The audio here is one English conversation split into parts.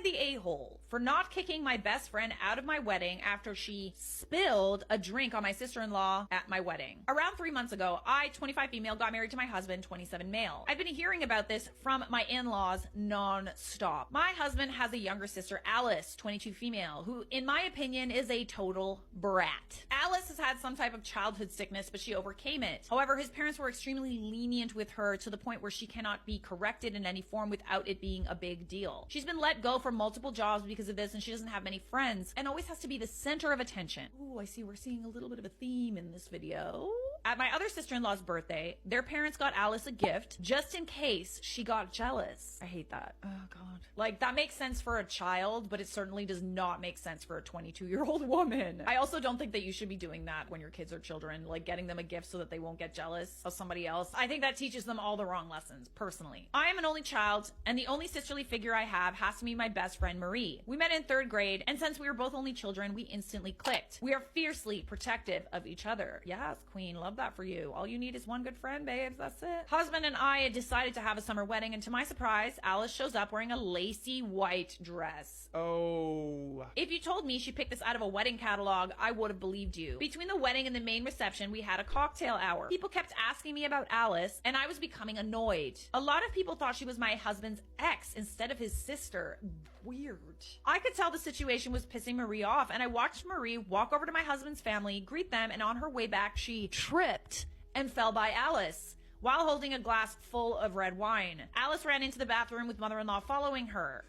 the a-hole for not kicking my best friend out of my wedding after she spilled a drink on my sister-in-law at my wedding. Around 3 months ago, I, 25 female, got married to my husband, 27 male. I've been hearing about this from my in-laws non-stop. My husband has a younger sister, Alice, 22 female, who, in my opinion, is a total brat. Alice has had some type of childhood sickness, but she overcame it. However, his parents were extremely lenient with her to the point where she cannot be corrected in any form without it being a big deal. She's been let go from multiple jobs because of this, and she doesn't have many friends and always has to be the center of attention. Ooh, I see we're seeing a little bit of a theme in this video. At my other sister-in-law's birthday, their parents got Alice a gift just in case she got jealous. I hate that. Oh God. Like, that makes sense for a child, but it certainly does not make sense for a 22-year-old woman. I also don't think that you should be doing that when your kids are children, like getting them a gift so that they won't get jealous of somebody else. I think that teaches them all the wrong lessons, personally. I am an only child, and the only sisterly figure I have has to be my best friend, Marie. We met in 3rd grade, and since we were both only children, we instantly clicked. We are fiercely protective of each other. Yes, queen, love that for you. All you need is one good friend, babes. That's it. Husband and I decided to have a summer wedding, and to my surprise, Alice shows up wearing a lacy white dress. Oh. If you told me she picked this out of a wedding catalog, I would have believed you. Between the wedding and the main reception, we had a cocktail hour. People kept asking me about Alice, and I was becoming annoyed. A lot of people thought she was my husband's ex instead of his sister. Weird. I could tell the situation was pissing Marie off, and I watched Marie walk over to my husband's family, greet them, and on her way back, she tripped and fell by Alice while holding a glass full of red wine. Alice ran into the bathroom with mother-in-law following her.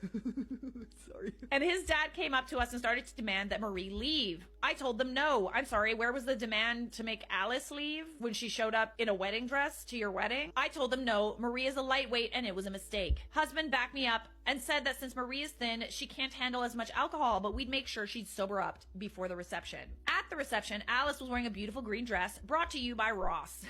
Sorry. And his dad came up to us and started to demand that Marie leave. I told them no. I'm sorry, where was the demand to make Alice leave when she showed up in a wedding dress to your wedding? I told them no, Marie is a lightweight and it was a mistake. Husband backed me up and said that since Marie is thin, she can't handle as much alcohol, but we'd make sure she'd sober up before the reception. At the reception, Alice was wearing a beautiful green dress brought to you by Ross.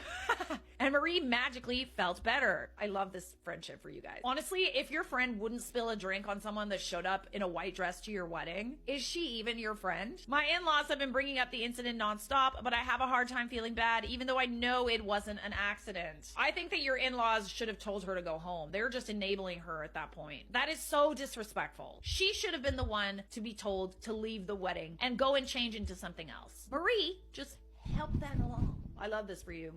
And Marie magically felt better. I love this friendship for you guys. Honestly, if your friend wouldn't spill a drink on someone that showed up in a white dress to your wedding, is she even your friend? My in-laws have been bringing up the incident nonstop, but I have a hard time feeling bad, even though I know it wasn't an accident. I think that your in-laws should have told her to go home. They were just enabling her at that point. That is so disrespectful. She should have been the one to be told to leave the wedding and go and change into something else. Marie just helped them along. I love this for you.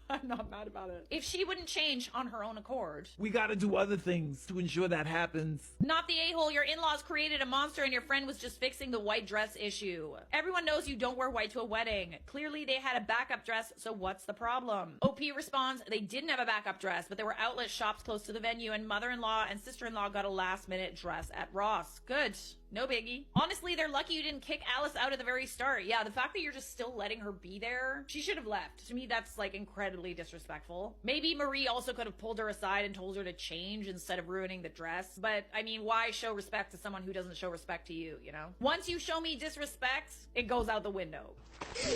I'm not mad about it. If she wouldn't change on her own accord. We gotta do other things to ensure that happens. Not the a-hole. Your in-laws created a monster and your friend was just fixing the white dress issue. Everyone knows you don't wear white to a wedding. Clearly they had a backup dress, so what's the problem? OP responds, they didn't have a backup dress, but there were outlet shops close to the venue and mother-in-law and sister-in-law got a last-minute dress at Ross. Good. No biggie. Honestly, they're lucky you didn't kick Alice out at the very start. Yeah, the fact that you're just still letting her be there, she should have left. To me, that's like incredibly disrespectful. Maybe Marie also could have pulled her aside and told her to change instead of ruining the dress. But I mean, why show respect to someone who doesn't show respect to you, you know? Once you show me disrespect, it goes out the window.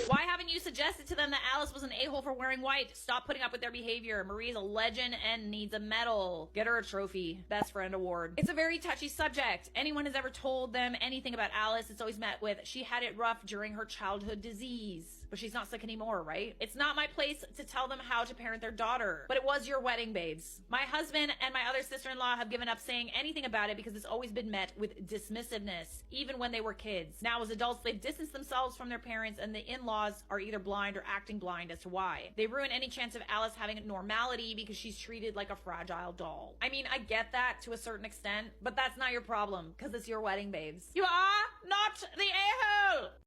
Why haven't you suggested to them that Alice was an a-hole for wearing white? Stop putting up with their behavior. Marie's a legend and needs a medal. Get her a trophy. Best friend award. It's a very touchy subject. Anyone has ever told them anything about Alice, it's always met with, she had it rough during her childhood disease. But she's not sick anymore, right? It's not my place to tell them how to parent their daughter. But it was your wedding, babes. My husband and my other sister-in-law have given up saying anything about it because it's always been met with dismissiveness, even when they were kids. Now as adults, they've distanced themselves from their parents and the in-laws are either blind or acting blind as to why. They ruin any chance of Alice having normality because she's treated like a fragile doll. I mean, I get that to a certain extent, but that's not your problem because it's your wedding, babes. You are not